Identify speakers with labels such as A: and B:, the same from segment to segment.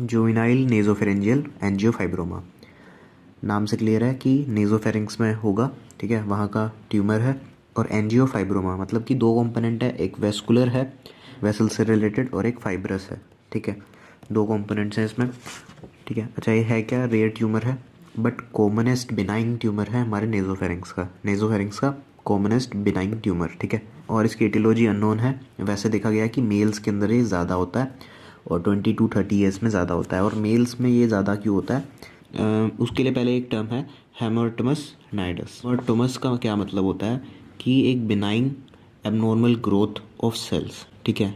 A: Juvenile नेज़ोफेरेंजियल angiofibroma. नाम से clear है कि नेज़ोफेरिंक्स में होगा, ठीक है, वहाँ का ट्यूमर है। और एंजियोफाइब्रोमा मतलब कि दो कंपोनेंट है, एक वेस्कुलर है वेसल से रिलेटेड और एक फाइब्रस है, ठीक है, दो कंपोनेंट्स हैं इसमें, ठीक है। अच्छा, ये है क्या, रेयर ट्यूमर है बट कॉमनेस्ट बिनाइन ट्यूमर है हमारे नेज़ोफेरिंक्स का कॉमनेस्ट बिनाइन ट्यूमर, ठीक है। और इसकी एटियोलॉजी अननोन है। वैसे देखा गया है कि मेल्स के अंदर ये ज़्यादा होता है और 20 to 30 ईयर्स में ज़्यादा होता है। और मेल्स में ये ज़्यादा क्यों होता है, उसके लिए पहले एक टर्म है हेमरटमस नाइडस। हेमरटमस का क्या मतलब होता है कि एक benign abnormal growth of cells, ठीक है,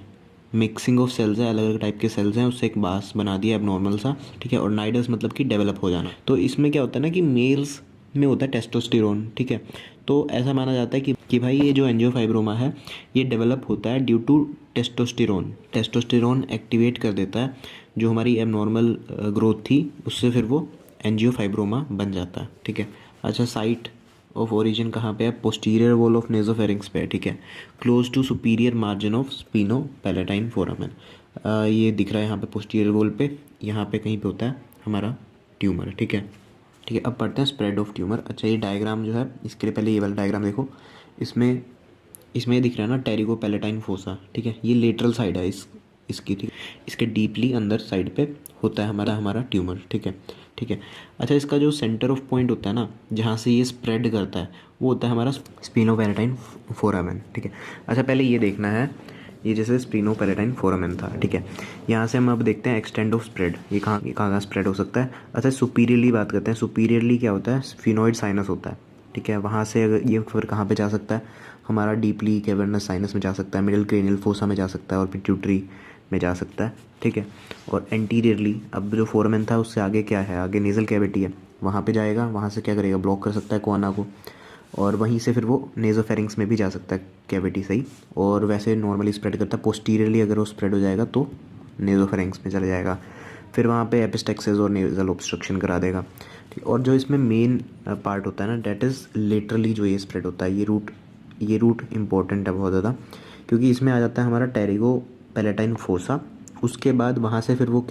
A: मिक्सिंग ऑफ सेल्स है, अलग अलग टाइप के सेल्स हैं, उससे एक बास बना दिया एबनॉर्मल सा, ठीक है। और नाइडस मतलब कि डेवलप हो जाना। तो इसमें क्या होता है ना कि मेल्स में होता है टेस्टोस्टेरोन, ठीक है। तो ऐसा माना जाता है कि भाई ये जो एंजियोफाइब्रोमा है ये डेवलप होता है ड्यू टू टेस्टोस्टेरोन एक्टिवेट कर देता है जो हमारी एबनॉर्मल ग्रोथ थी, उससे फिर वो एंजियोफाइब्रोमा बन जाता है, ठीक है। अच्छा, साइट ऑफ ओरिजिन कहाँ पे है, पोस्टीरियर वॉल ऑफ नेज़ोफेरिंक्स पे है, ठीक है, close to superior margin of sphenopalatine foramen. ये दिख रहा है यहाँ पे पोस्टीरियर वॉल पे, यहाँ पे कहीं पे होता है हमारा ट्यूमर, ठीक है। ठीक है, अब पढ़ते हैं स्प्रेड ऑफ ट्यूमर। अच्छा, ये डायग्राम जो है, इसके लिए पहले ये वाला डायग्राम देखो। इसमें इसमें ये दिख रहा है ना टेरिगो पैलेटाइन फोसा, ठीक है, ये लेटरल साइड है इसकी, ठीक है। इसके डीपली अंदर साइड पे होता है हमारा ट्यूमर, ठीक है, ठीक है। अच्छा, इसका जो सेंटर ऑफ पॉइंट होता है ना जहाँ से ये स्प्रेड करता है वो होता है हमारा स्पिनो-पैलेटाइन फोरामेन, ठीक है। अच्छा, पहले ये देखना है, ये जैसे स्पिनो-पैलेटाइन फोरामेन था, ठीक है। यहाँ से हम अब देखते हैं एक्सटेंड ऑफ स्प्रेड, ये कहाँ स्प्रेड हो सकता है। अच्छा, सुपीरियरली बात करते हैं। सुपीरियरली क्या होता है, स्फिनोइड साइनस होता है, ठीक है। वहाँ से अगर ये फिर कहाँ पे जा सकता है, हमारा डीपली कैवर्नस साइनस में जा सकता है, मिडिल क्रेनियल फोसा में जा सकता है और पिट्यूटरी में जा सकता है, ठीक है। और एंटीरियरली, अब जो फोरामेन था उससे आगे क्या है, आगे नेज़ल कैविटी है, वहाँ पे जाएगा, वहाँ से क्या करेगा, ब्लॉक कर सकता है कोना को, और वहीं से फिर वो नेज़ोफेरिंक्स में भी जा सकता है कैविटी से ही। और वैसे नॉर्मली स्प्रेड करता है पोस्टीरियरली, अगर वो स्प्रेड हो जाएगा तो नेज़ोफेरिंक्स में चला जाएगा, फिर वहाँ पे एपिस्टेक्सिस और नेज़ल ऑब्स्ट्रक्शन करा देगा, ठीक। और जो इसमें मेन पार्ट होता है ना, डेट इज़ लेटरली जो ये स्प्रेड होता है, ये रूट इंपॉर्टेंट है बहुत ज़्यादा, क्योंकि इसमें आ जाता है हमारा टेरिगो पैलेटाइन फोसा। उसके बाद वहाँ से फिर वो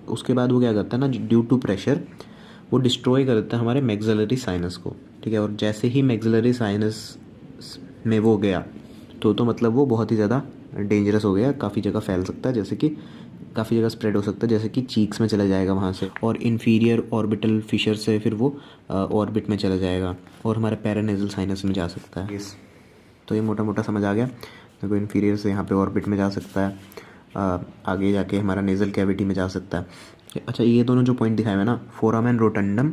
A: उसके बाद वो क्या करता है ना, ड्यू टू प्रेशर वो डिस्ट्रॉय कर देता है हमारे मैक्सिलरी साइनस को, ठीक है। और जैसे ही मैक्सिलरी साइनस में वो गया तो मतलब वो बहुत ही ज़्यादा डेंजरस हो गया, काफ़ी जगह फैल सकता है, जैसे कि काफ़ी जगह स्प्रेड हो सकता है, जैसे कि चीक्स में चला जाएगा वहाँ से, और इन्फीरियर ऑर्बिटल फिशर से फिर वो ऑर्बिट में चला जाएगा और हमारे पैरानेजल साइनस में जा सकता है। तो ये मोटा मोटा समझ आ गया। देखो, इन्फीरियर से यहाँ पे ऑर्बिट में जा सकता है, आगे जाके हमारा नेज़ल कैविटी में जा सकता है। अच्छा, ये दोनों जो पॉइंट दिखाए हुए ना, फोरामेन रोटंडम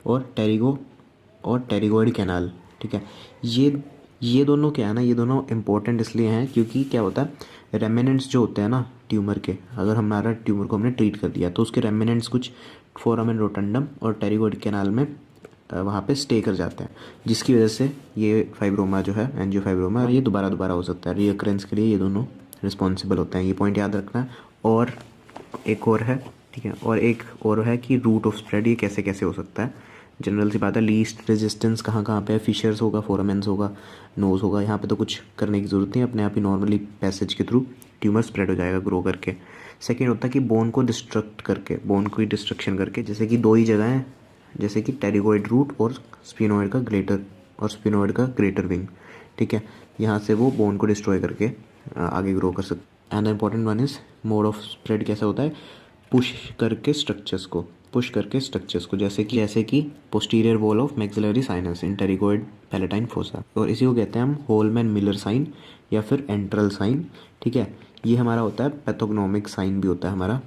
A: और टेरिगोइड कैनाल, ठीक है, ये दोनों क्या है ना, ये दोनों इंपॉर्टेंट इसलिए हैं क्योंकि क्या होता है, रेमिनेंट्स जो होते हैं ना ट्यूमर के, अगर हमारा ट्यूमर को हमने ट्रीट कर दिया तो उसके रेमिनेंट्स कुछ फोरामेन रोटंडम और टेरिगोइड कैनाल में वहाँ पे स्टे कर जाते हैं, जिसकी वजह से ये फाइब्रोमा जो है, एंजियोफाइब्रोमा, ये दोबारा हो सकता है। रीअकरेंस के लिए ये दोनों रिस्पॉन्सिबल होते हैं, ये पॉइंट याद रखना है। और एक और है, ठीक है, और एक और है कि रूट ऑफ स्प्रेड ये कैसे कैसे हो सकता है। जनरल सी बात है, लीस्ट रेजिस्टेंस कहाँ पे है, फिशर्स होगा, फोरामेंस होगा, नोज़ होगा, यहाँ पे तो कुछ करने की ज़रूरत नहीं, अपने आप ही नॉर्मली पैसेज के थ्रू ट्यूमर स्प्रेड हो जाएगा ग्रो करके। सेकेंड होता है कि बोन को डिस्ट्रक्शन करके, जैसे कि दो ही जगह हैं, जैसे कि टेरिगोइड रूट और स्पिनोइड का ग्रेटर विंग, ठीक है, यहाँ से वो बोन को डिस्ट्रॉय करके आगे ग्रो कर सकते। And important one is mode of spread कैसा होता है, पुश करके स्ट्रक्चर्स को, जैसे कि posterior wall of maxillary sinus in pterygoid palatine fossa, और इसी को कहते हैं हम होलमैन मिलर साइन या फिर एंट्रल साइन, ठीक है। ये हमारा होता है पैथोग्नोमिक साइन भी होता है हमारा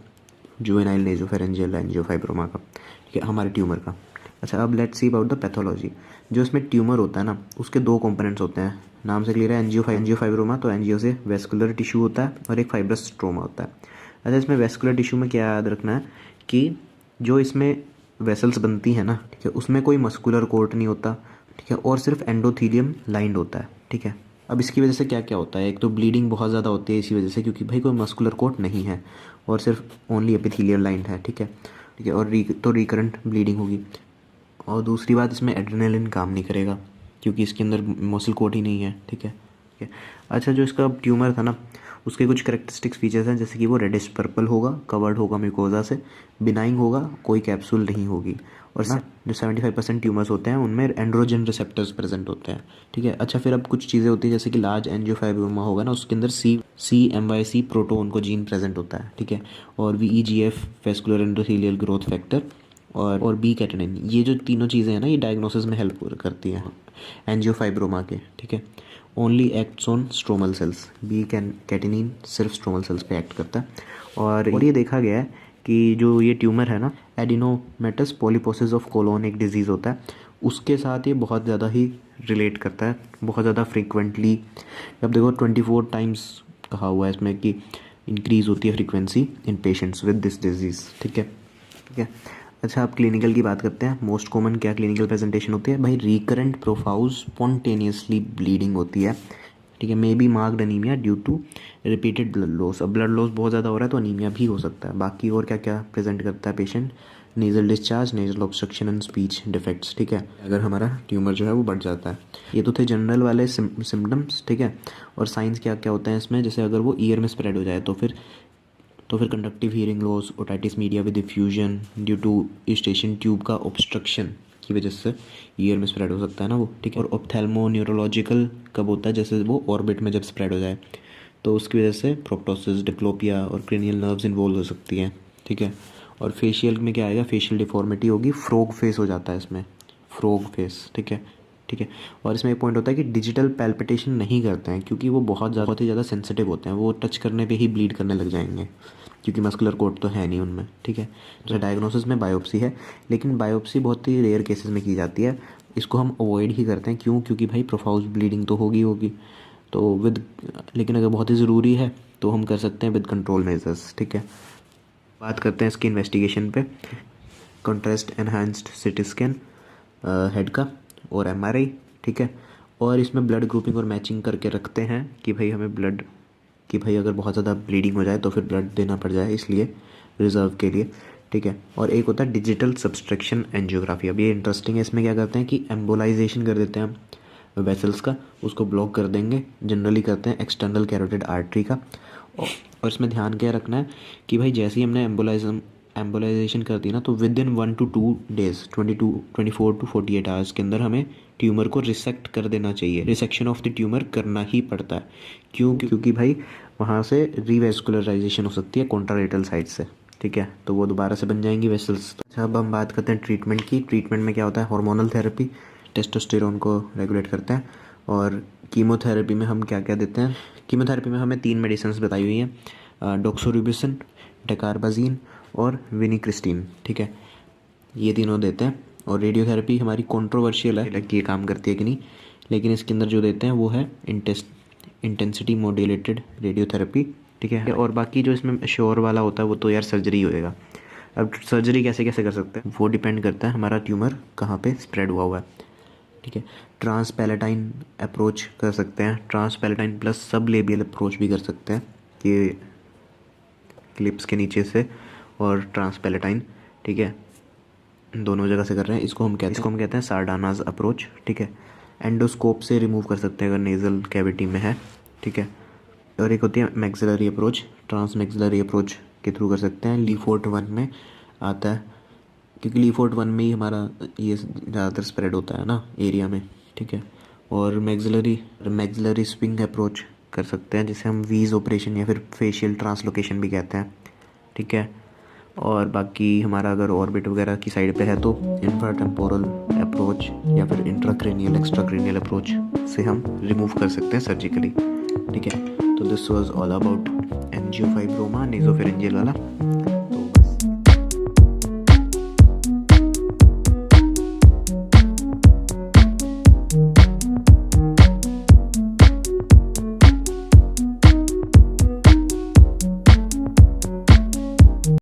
A: जुवेनाइल नेज़ोफेरेंजियल एंजियोफाइब्रोमा का, ठीक है, हमारे ट्यूमर का। अच्छा, अब let's see about the pathology. जो इसमें ट्यूमर होता है ना, उसके दो कंपोनेंट्स होते हैं, नाम से क्लियर है, एंजियोफाइब्रोमा, तो एंजियो से वेस्कुलर टिश्यू होता है और एक फाइब्रस स्ट्रोमा होता है। अच्छा, इसमें वेस्कुलर टिश्यू में क्या याद रखना है कि जो इसमें वेसल्स बनती हैं ना, ठीक है, उसमें कोई मस्कुलर कोट नहीं होता, ठीक है, और सिर्फ एंडोथीलियम लाइंड होता है, ठीक है। अब इसकी वजह से क्या क्या होता है, एक तो ब्लीडिंग बहुत ज़्यादा होती है इसी वजह से, क्योंकि भाई कोई मस्कुलर कोट नहीं है और सिर्फ ओनली एपिथेलियल लाइंड है, ठीक है, और तो रिकरेंट ब्लीडिंग होगी। और दूसरी बात, इसमें एड्रेनालिन काम नहीं करेगा क्योंकि इसके अंदर मसल कोट ही नहीं है, ठीक है, ठीक है। अच्छा, जो इसका ट्यूमर था ना, उसके कुछ करेक्टरिस्टिक्स फीचर्स हैं, जैसे कि वो रेडिश पर्पल होगा, कवर्ड होगा म्यूकोजा से, बिनाइन होगा, कोई कैप्सूल नहीं होगी, और जो 75% ट्यूमर्स होते हैं उनमें एंड्रोजन रिसेप्टर्स प्रेजेंट होते हैं, ठीक है। अच्छा, फिर अब कुछ चीज़ें होती है जैसे कि लार्ज एंजियोफाइब्रोमा होगा ना, उसके अंदर CMYC प्रोटोन को जीन प्रेजेंट होता है, ठीक है। और VEGF vascular endothelial growth factor और बी कैटेनिन, ये जो तीनों चीज़ें हैं ना, ये डायग्नोसिस में हेल्प करती हैं एंजियोफाइब्रोमा के, ठीक है। Only acts on stromal cells, B catenin सिर्फ स्ट्रोमल सेल्स पे एक्ट करता है। और ये देखा गया है कि जो ये ट्यूमर है ना, एडिनोमेटस पॉलीपोसिस ऑफ कोलोन एक डिजीज़ होता है, उसके साथ ये बहुत ज़्यादा ही रिलेट करता है, बहुत ज़्यादा फ्रीक्वेंटली। अब देखो 24 टाइम्स कहा हुआ है इसमें कि इंक्रीज़ होती है frequency in patients with this disease, ठीक है, ठीक है। अच्छा, अब क्लिनिकल की बात करते हैं। मोस्ट कॉमन क्या क्लिनिकल प्रेजेंटेशन होती है भाई? रिकरेंट प्रोफाउज स्पॉन्टेनियसली ब्लीडिंग होती है, ठीक है। May be marked anaemia due to repeated blood loss. अब ब्लड लॉस बहुत ज़्यादा हो रहा है तो अनीमिया भी हो सकता है। बाकी और क्या क्या प्रेजेंट करता है patient? Nasal discharge, nasal obstruction and speech defects, ठीक है, अगर हमारा ट्यूमर जो है वो बढ़ जाता है। ये तो थे जनरल वाले सिम्टम्स, ठीक है। और साइंस क्या क्या होते हैं इसमें? जैसे अगर वो ईयर में स्प्रेड हो जाए तो फिर conductive hearing loss, otitis media with diffusion due to eustachian tube का ऑब्स्ट्रक्शन की वजह से ईयर में स्प्रेड हो सकता है ना वो, ठीक है। और ऑप्थेल्मो न्यूरोलॉजिकल कब होता है? जैसे वो ऑर्बिट में जब स्प्रेड हो जाए तो उसकी वजह से प्रोप्टोसिस, डिप्लोपिया और क्रेनियल नर्व्स इन्वॉल्व हो सकती हैं, ठीक है। और फेशियल में क्या आएगा? फेशियल डिफॉर्मिटी होगी, फ्रॉग फेस हो जाता है इसमें, फ्रॉग फेस, ठीक है, ठीक है। और इसमें एक पॉइंट होता है कि डिजिटल पैल्पिटेशन नहीं करते हैं क्योंकि वो बहुत ही ज़्यादा सेंसिटिव होते हैं, वो टच करने पे ही ब्लीड करने लग जाएंगे क्योंकि मस्कुलर कोट तो है नहीं उनमें, ठीक है। तो डायग्नोसिस में बायोप्सी है, लेकिन बायोप्सी बहुत ही रेयर केसेस में की जाती है, इसको हम अवॉइड ही करते हैं। क्यों? क्योंकि भाई प्रोफाउज ब्लीडिंग तो होगी तो लेकिन अगर बहुत ही ज़रूरी है तो हम कर सकते हैं विद कंट्रोल मेजर्स, ठीक है। बात करते हैं इसकी इन्वेस्टिगेशन पे। Contrast enhanced CT scan head का और MRI, ठीक है। और इसमें ब्लड ग्रुपिंग और मैचिंग करके रखते हैं कि भाई हमें ब्लड कि भाई अगर बहुत ज़्यादा ब्लीडिंग हो जाए तो फिर ब्लड देना पड़ जाए, इसलिए रिज़र्व के लिए, ठीक है। और एक होता है डिजिटल सब्सट्रैक्शन एंजियोग्राफी। अब ये इंटरेस्टिंग है, इसमें क्या करते हैं कि एम्बोलाइजेशन कर देते हैं हम वेसल्स का, उसको ब्लॉक कर देंगे, जनरली करते हैं एक्सटर्नल कैरोटिड आर्टरी का। और इसमें ध्यान क्या रखना है कि भाई जैसे ही हमने एम्बोलाइजेशन कर दी ना, तो with in 1 to 2 days 24 to 48 hours के अंदर हमें ट्यूमर को रिसेक्ट कर देना चाहिए। रिसेक्शन ऑफ द ट्यूमर करना ही पड़ता है। क्यों? क्योंकि भाई वहाँ से रीवेस्कुलराइजेशन हो सकती है कॉन्ट्रालेटरल साइड से, ठीक है, तो वो दोबारा से बन जाएंगी वेसल्स। अच्छा, अब हम बात करते हैं ट्रीटमेंट की। ट्रीटमेंट में क्या होता है? हार्मोनल थेरेपी, टेस्टोस्टेरोन को रेगुलेट करते हैं। और कीमोथेरेपी में हम क्या क्या देते हैं? कीमोथेरेपी में हमें 3 मेडिसिन बताई हुई हैं, डॉक्सोरिबोसिन, डेकार्बाजीन और विनिक्रिस्टीन, ठीक है, ये तीनों देते हैं। और रेडियोथेरेपी हमारी कंट्रोवर्शियल है कि ये काम करती है कि नहीं, लेकिन इसके अंदर जो देते हैं वो है इंटेंसिटी मॉड्यूलेटेड रेडियोथेरेपी, ठीक है। और बाकी जो इसमें श्योर वाला होता है वो तो यार सर्जरी होएगा। अब सर्जरी कैसे कैसे कर सकते हैं वो डिपेंड करता है हमारा ट्यूमर कहाँ पे स्प्रेड हुआ है, ठीक है। ट्रांसपैलेटाइन अप्रोच कर सकते हैं, ट्रांसपैलेटाइन प्लस सब लेबियल अप्रोच भी कर सकते हैं कि क्लिप्स के नीचे से, और ट्रांसपैलेटाइन, ठीक है, दोनों जगह से कर रहे हैं। इसको हम कहते हैं सार्डानाज अप्रोच, ठीक है। एंडोस्कोप से रिमूव कर सकते हैं अगर नेज़ल कैविटी में है, ठीक है। और एक होती है मैक्सिलरी अप्रोच, ट्रांसमैक्सिलरी अप्रोच के थ्रू कर सकते हैं। लीफोर्ट 1 में आता है क्योंकि लीफोर्ट 1 में ही हमारा ये ज़्यादातर स्प्रेड होता है ना एरिया में, ठीक है। और मैक्सिलरी स्विंग अप्रोच कर सकते हैं जिसे हम वीज ऑपरेशन या फिर फेशियल ट्रांसलोकेशन भी कहते हैं, ठीक है। और बाकी हमारा अगर ऑर्बिट वगैरह की साइड पे है तो इंफ्राटेम्पोरल अप्रोच या फिर इंट्राक्रेनियल एक्स्ट्राक्रेनियल अप्रोच से हम रिमूव कर सकते हैं सर्जिकली, ठीक है। तो this was all about angiofibroma नेज़ोफेरिंजियल वाला।